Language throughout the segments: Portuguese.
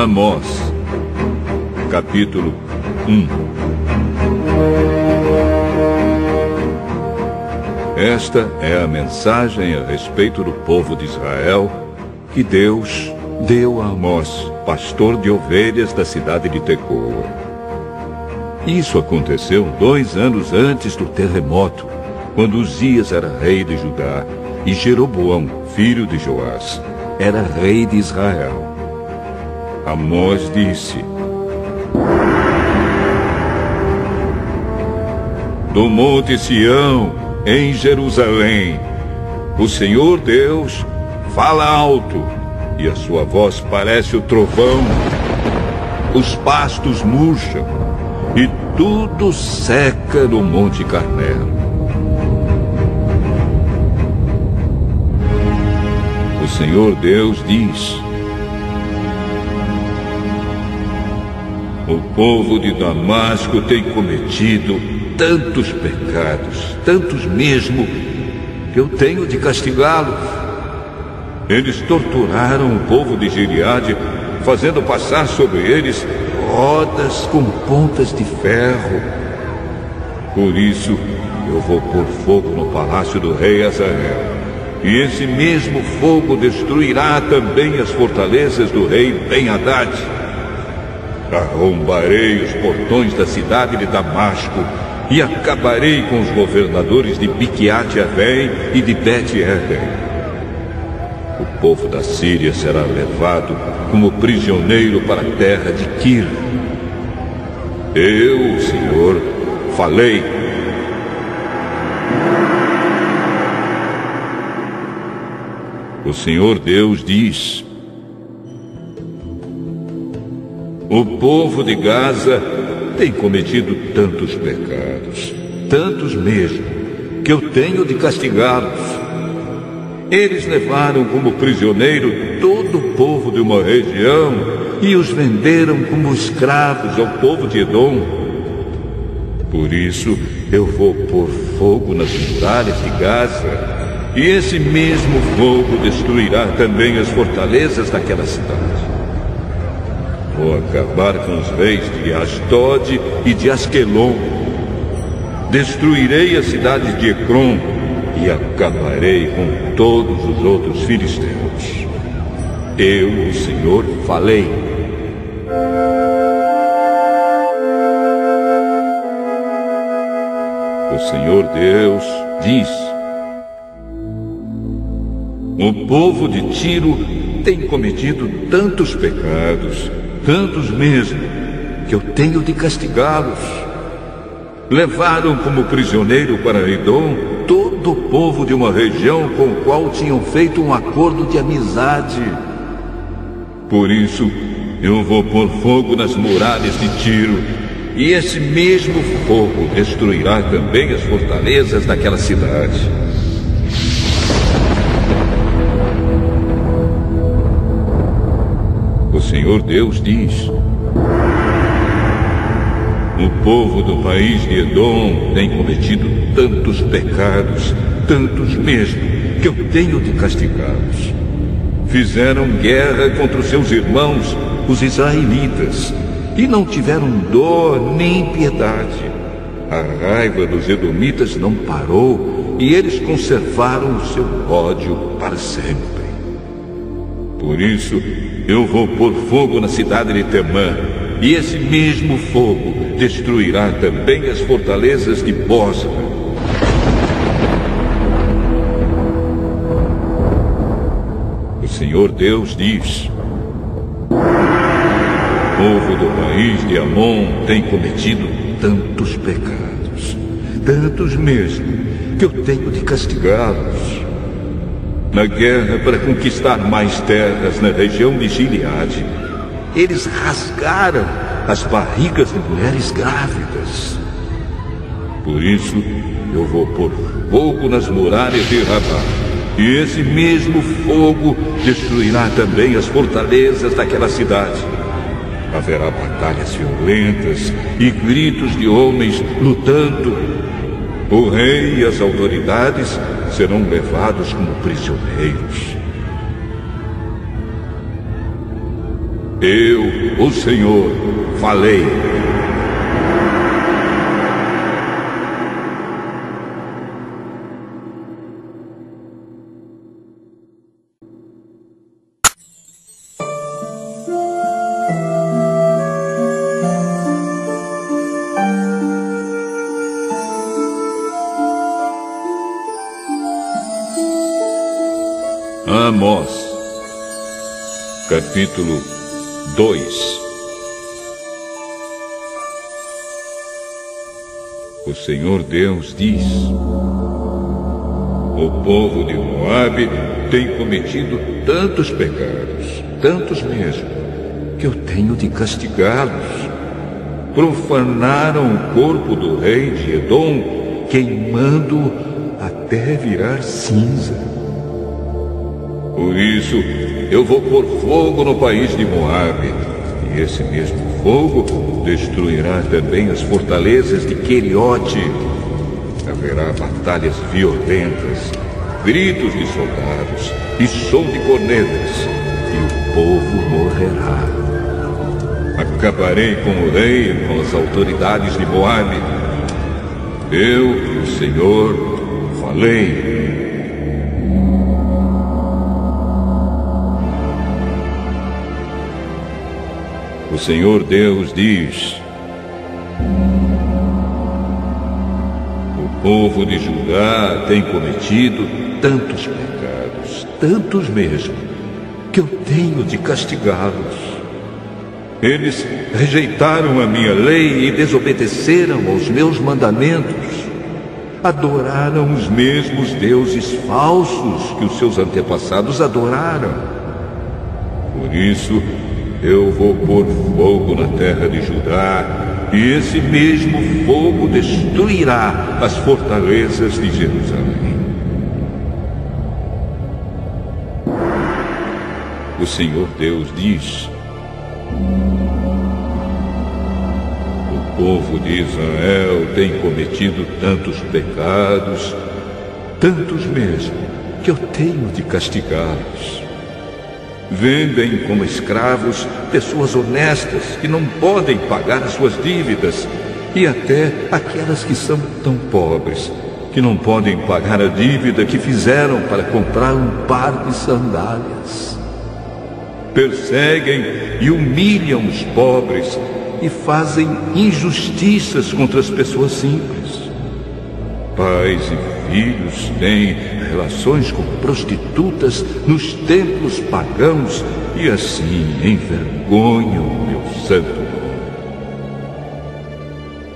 Amós, capítulo 1. Esta é a mensagem a respeito do povo de Israel que Deus deu a Amós, pastor de ovelhas da cidade de Tecoa. Isso aconteceu 2 anos antes do terremoto, quando Uzias era rei de Judá e Jeroboão, filho de Joás, era rei de Israel. Amós disse: do monte Sião, em Jerusalém, o Senhor Deus fala alto, e a sua voz parece o trovão. Os pastos murcham, e tudo seca no Monte Carmelo. O Senhor Deus diz: o povo de Damasco tem cometido tantos pecados, tantos mesmo, que eu tenho de castigá-los. Eles torturaram o povo de Gileade, fazendo passar sobre eles rodas com pontas de ferro. Por isso, eu vou pôr fogo no palácio do rei Hazael, e esse mesmo fogo destruirá também as fortalezas do rei Ben-Hadad. Arrombarei os portões da cidade de Damasco e acabarei com os governadores de Biquiat-Avém e de Bet-Eden. O povo da Síria será levado como prisioneiro para a terra de Quir. Eu, o Senhor, falei. O Senhor Deus diz: o povo de Gaza tem cometido tantos pecados, tantos mesmo, que eu tenho de castigá-los. Eles levaram como prisioneiro todo o povo de uma região e os venderam como escravos ao povo de Edom. Por isso, eu vou pôr fogo nas muralhas de Gaza, e esse mesmo fogo destruirá também as fortalezas daquela cidade. Vou acabar com os reis de Asdod e de Asquelon. Destruirei a cidade de Ecrom e acabarei com todos os outros filisteus. Eu, o Senhor, falei. O Senhor Deus diz: o povo de Tiro tem cometido tantos pecados, tantos mesmo, que eu tenho de castigá-los. Levaram como prisioneiro para Edom todo o povo de uma região com o qual tinham feito um acordo de amizade. Por isso, eu vou pôr fogo nas muralhas de Tiro, e esse mesmo fogo destruirá também as fortalezas daquela cidade. O Senhor Deus diz: o povo do país de Edom tem cometido tantos pecados, tantos mesmo, que eu tenho de castigá-los. Fizeram guerra contra os seus irmãos, os israelitas, e não tiveram dó nem piedade. A raiva dos edomitas não parou, e eles conservaram o seu ódio para sempre. Por isso, eu vou pôr fogo na cidade de Temã, e esse mesmo fogo destruirá também as fortalezas de Bosra. O Senhor Deus diz: o povo do país de Amon tem cometido tantos pecados, tantos mesmo, que eu tenho de castigá-los. Na guerra para conquistar mais terras na região de Gileade, eles rasgaram as barrigas de mulheres grávidas. Por isso, eu vou pôr fogo nas muralhas de Rabá, e esse mesmo fogo destruirá também as fortalezas daquela cidade. Haverá batalhas violentas e gritos de homens lutando. O rei e as autoridades serão levados como prisioneiros. Eu, o Senhor, falei. Amós, capítulo 2. O Senhor Deus diz: o povo de Moabe tem cometido tantos pecados, tantos mesmo, que eu tenho de castigá-los. Profanaram o corpo do rei de Edom, queimando-o até virar cinza. Por isso, eu vou pôr fogo no país de Moabe, e esse mesmo fogo destruirá também as fortalezas de Queriote. Haverá batalhas violentas, gritos de soldados e som de cornetas, e o povo morrerá. Acabarei com o rei e com as autoridades de Moabe. Eu, o Senhor, falei. O Senhor Deus diz: o povo de Judá tem cometido tantos pecados, tantos mesmo, que eu tenho de castigá-los. Eles rejeitaram a minha lei e desobedeceram aos meus mandamentos. Adoraram os mesmos deuses falsos que os seus antepassados adoraram. Por isso, eu vou pôr fogo na terra de Judá, e esse mesmo fogo destruirá as fortalezas de Jerusalém. O Senhor Deus diz: o povo de Israel tem cometido tantos pecados, tantos mesmo, que eu tenho de castigá-los. Vendem como escravos pessoas honestas que não podem pagar as suas dívidas, e até aquelas que são tão pobres que não podem pagar a dívida que fizeram para comprar um par de sandálias. Perseguem e humilham os pobres e fazem injustiças contra as pessoas simples. Pais e filhos têm relações com prostitutas nos templos pagãos e assim envergonham meu santo nome.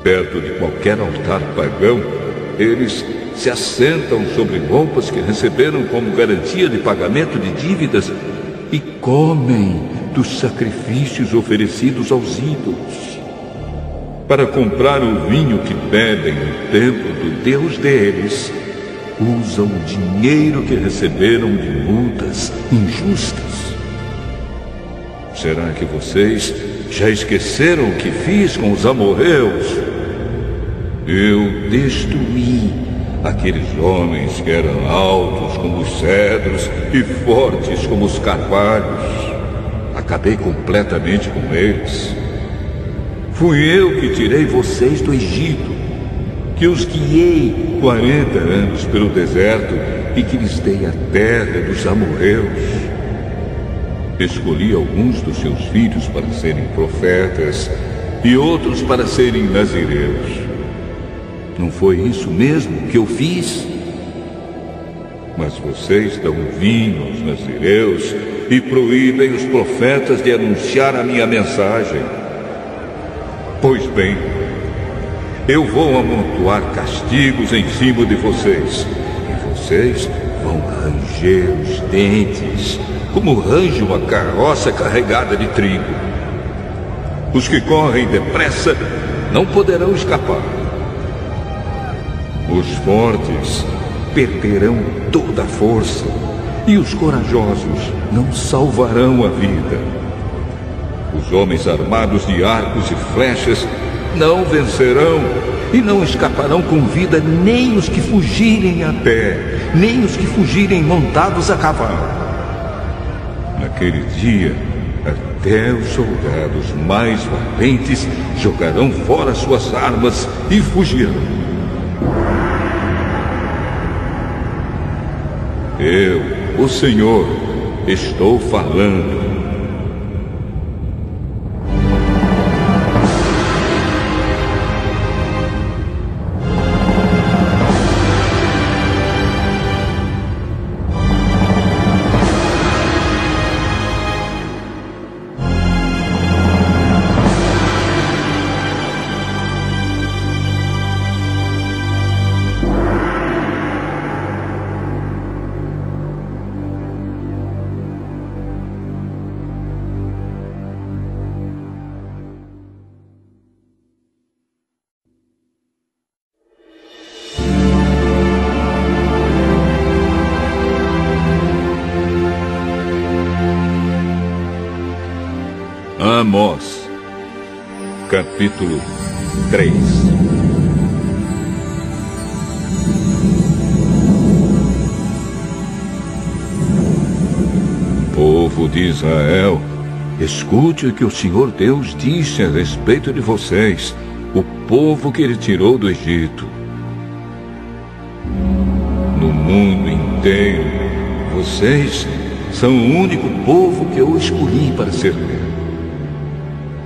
Perto de qualquer altar pagão, eles se assentam sobre roupas que receberam como garantia de pagamento de dívidas e comem dos sacrifícios oferecidos aos ídolos. Para comprar o vinho que bebem no templo do Deus deles, usam o dinheiro que receberam de multas injustas. Será que vocês já esqueceram o que fiz com os amorreus? Eu destruí aqueles homens que eram altos como os cedros e fortes como os carvalhos. Acabei completamente com eles. Fui eu que tirei vocês do Egito, que os guiei 40 anos pelo deserto e que lhes dei a terra dos amorreus. Escolhi alguns dos seus filhos para serem profetas e outros para serem nazireus. Não foi isso mesmo que eu fiz? Mas vocês dão vinho aos nazireus e proíbem os profetas de anunciar a minha mensagem. Pois bem, eu vou amontoar castigos em cima de vocês, e vocês vão ranger os dentes, como range uma carroça carregada de trigo. Os que correm depressa não poderão escapar. Os fortes perderão toda a força, e os corajosos não salvarão a vida. Os homens armados de arcos e flechas não vencerão e não escaparão com vida nem os que fugirem a pé, nem os que fugirem montados a cavalo. Naquele dia, a Até os soldados mais valentes jogarão fora suas armas e fugirão. Eu, o Senhor, estou falando. Amós, capítulo 3. Povo de Israel, escute o que o Senhor Deus disse a respeito de vocês, o povo que Ele tirou do Egito. No mundo inteiro, vocês são o único povo que eu escolhi para servir.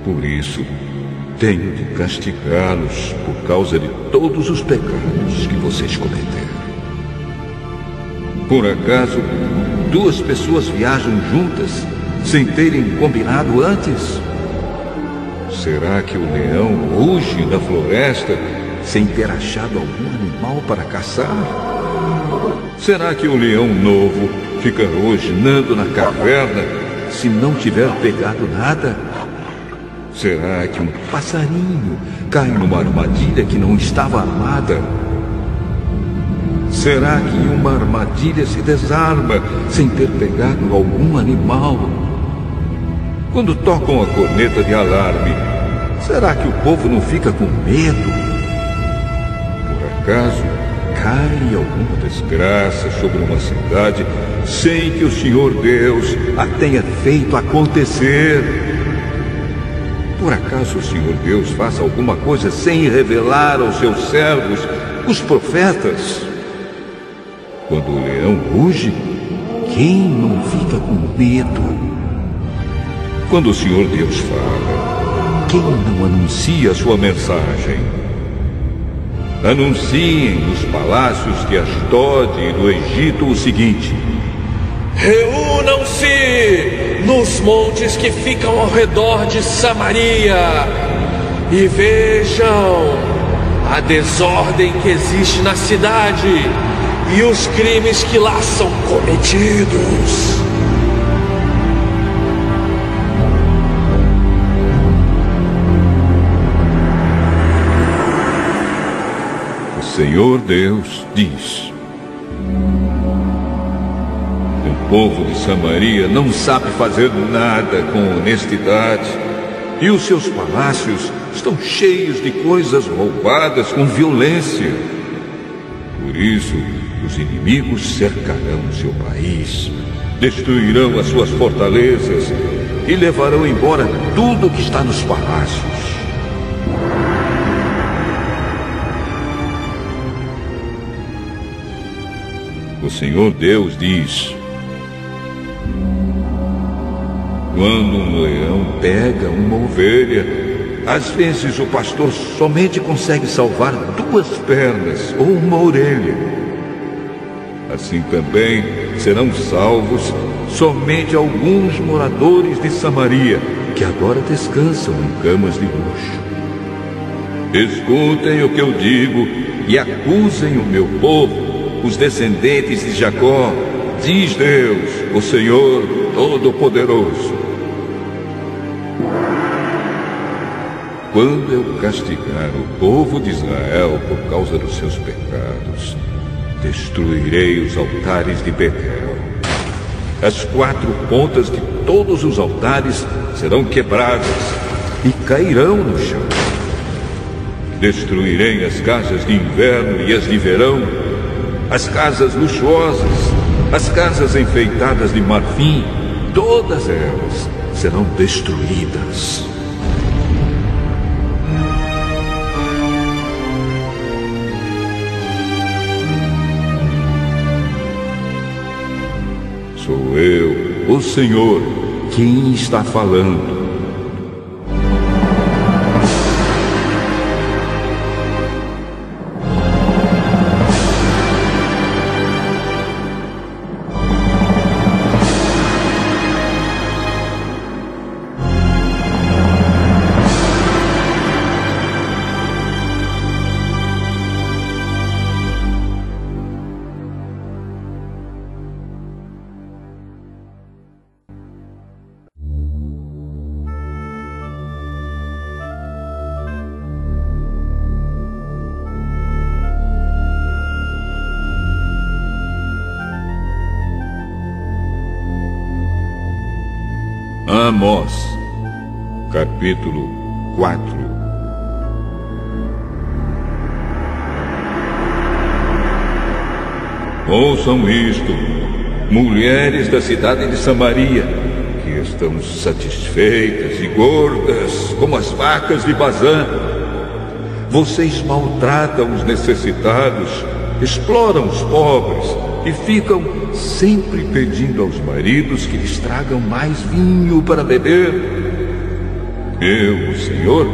Por isso, tenho de castigá-los por causa de todos os pecados que vocês cometeram. Por acaso, duas pessoas viajam juntas sem terem combinado antes? Será que o leão ruge na floresta sem ter achado algum animal para caçar? Será que o leão novo fica rosnando na caverna se não tiver pegado nada? Será que um passarinho cai numa armadilha que não estava armada? Será que uma armadilha se desarma sem ter pegado algum animal? Quando tocam a corneta de alarme, será que o povo não fica com medo? Por acaso, cai alguma desgraça sobre uma cidade sem que o Senhor Deus a tenha feito acontecer? Por acaso o Senhor Deus faça alguma coisa sem revelar aos seus servos, os profetas? Quando o leão ruge, quem não fica com medo? Quando o Senhor Deus fala, quem não anuncia a sua mensagem? Anunciem nos palácios de Asdod e do Egito o seguinte: reúnam-se nos montes que ficam ao redor de Samaria e vejam a desordem que existe na cidade e os crimes que lá são cometidos. O Senhor Deus diz: o povo de Samaria não sabe fazer nada com honestidade, e os seus palácios estão cheios de coisas roubadas com violência. Por isso, os inimigos cercarão o seu país, destruirão as suas fortalezas e levarão embora tudo que está nos palácios. O Senhor Deus diz: quando um leão pega uma ovelha, às vezes o pastor somente consegue salvar 2 pernas ou uma orelha. Assim também serão salvos somente alguns moradores de Samaria, que agora descansam em camas de luxo. Escutem o que eu digo e acusem o meu povo, os descendentes de Jacó, diz Deus, o Senhor Todo-Poderoso. Quando eu castigar o povo de Israel por causa dos seus pecados, destruirei os altares de Betel. As 4 pontas de todos os altares serão quebradas e cairão no chão. Destruirei as casas de inverno e as de verão, as casas luxuosas, as casas enfeitadas de marfim, todas elas serão destruídas. Sou eu, o Senhor, quem está falando. Amós, capítulo 4. Ouçam isto, mulheres da cidade de Samaria, que estão satisfeitas e gordas como as vacas de Bazã. Vocês maltratam os necessitados, exploram os pobres e ficam sempre pedindo aos maridos que lhes tragam mais vinho para beber. Eu, o Senhor,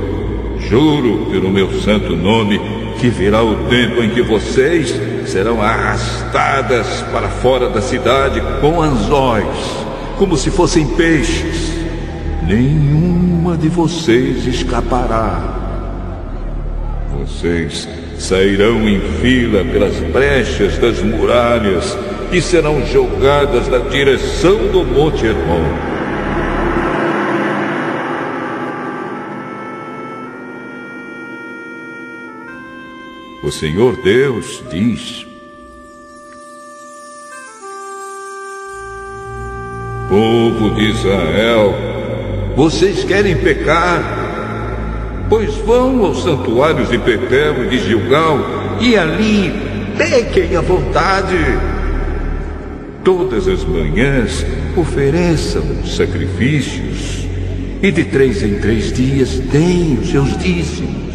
juro pelo meu santo nome que virá o tempo em que vocês serão arrastadas para fora da cidade com anzóis, como se fossem peixes. Nenhuma de vocês escapará. Vocês sairão em fila pelas brechas das muralhas e serão jogadas na direção do Monte Hermon. O Senhor Deus diz: povo de Israel, vocês querem pecar? Pois vão aos santuários de Betel e de Gilgal e ali pequem à vontade. Todas as manhãs ofereçam sacrifícios e de 3 em 3 dias deem os seus dízimos.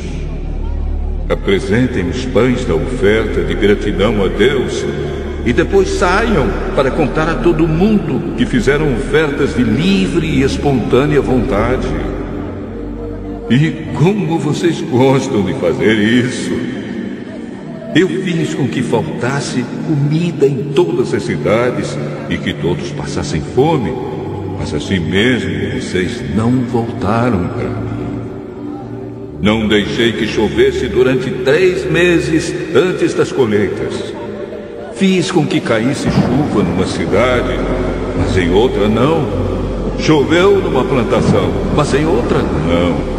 Apresentem os pães da oferta de gratidão a Deus e depois saiam para contar a todo mundo que fizeram ofertas de livre e espontânea vontade. E como vocês gostam de fazer isso! Eu fiz com que faltasse comida em todas as cidades e que todos passassem fome, mas assim mesmo vocês não voltaram para mim. Não deixei que chovesse durante 3 meses antes das colheitas. Fiz com que caísse chuva numa cidade, mas em outra não. Choveu numa plantação, mas em outra não.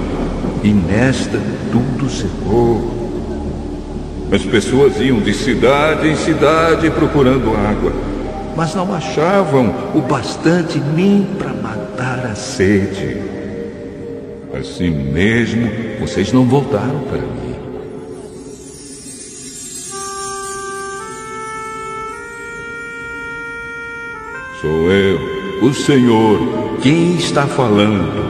E nesta tudo secou. As pessoas iam de cidade em cidade procurando água, mas não achavam o bastante nem para matar a sede. Assim mesmo, vocês não voltaram para mim. Sou eu, o Senhor, quem está falando.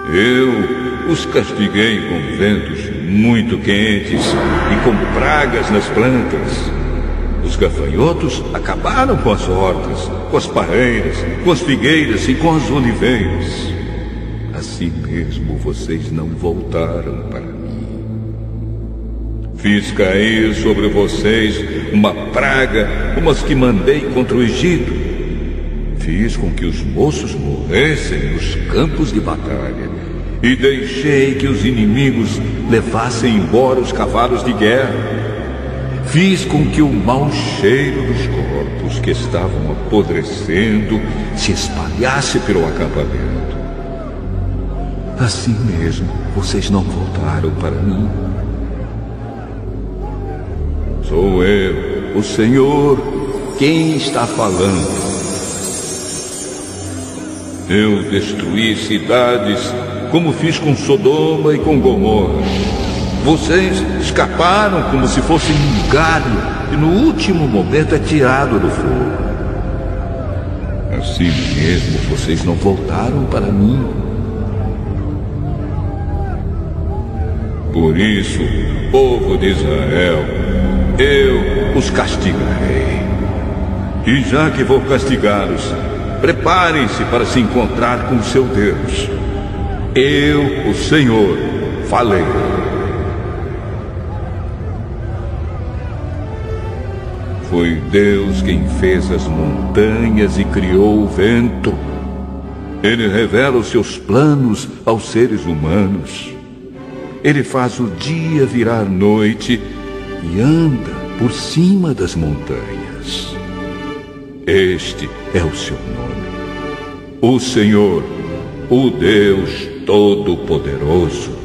Eu os castiguei com ventos muito quentes e com pragas nas plantas. Os gafanhotos acabaram com as hortas, com as parreiras, com as figueiras e com as oliveiras. Assim mesmo vocês não voltaram para mim. Fiz cair sobre vocês uma praga, como as que mandei contra o Egito. Fiz com que os moços morressem nos campos de batalha e deixei que os inimigos levassem embora os cavalos de guerra. Fiz com que o mau cheiro dos corpos que estavam apodrecendo se espalhasse pelo acampamento. Assim mesmo, vocês não voltaram para mim. Sou eu, o Senhor, quem está falando. Eu destruí cidades como fiz com Sodoma e com Gomorra. Vocês escaparam como se fossem um galho e no último momento é tirado do fogo. Assim mesmo vocês não voltaram para mim. Por isso, povo de Israel, eu os castigarei. E já que vou castigá-los, preparem-se para se encontrar com o seu Deus. Eu, o Senhor, falei. Foi Deus quem fez as montanhas e criou o vento. Ele revela os seus planos aos seres humanos. Ele faz o dia virar noite e anda por cima das montanhas. Este é o seu nome: o Senhor, o Deus Todo-Poderoso.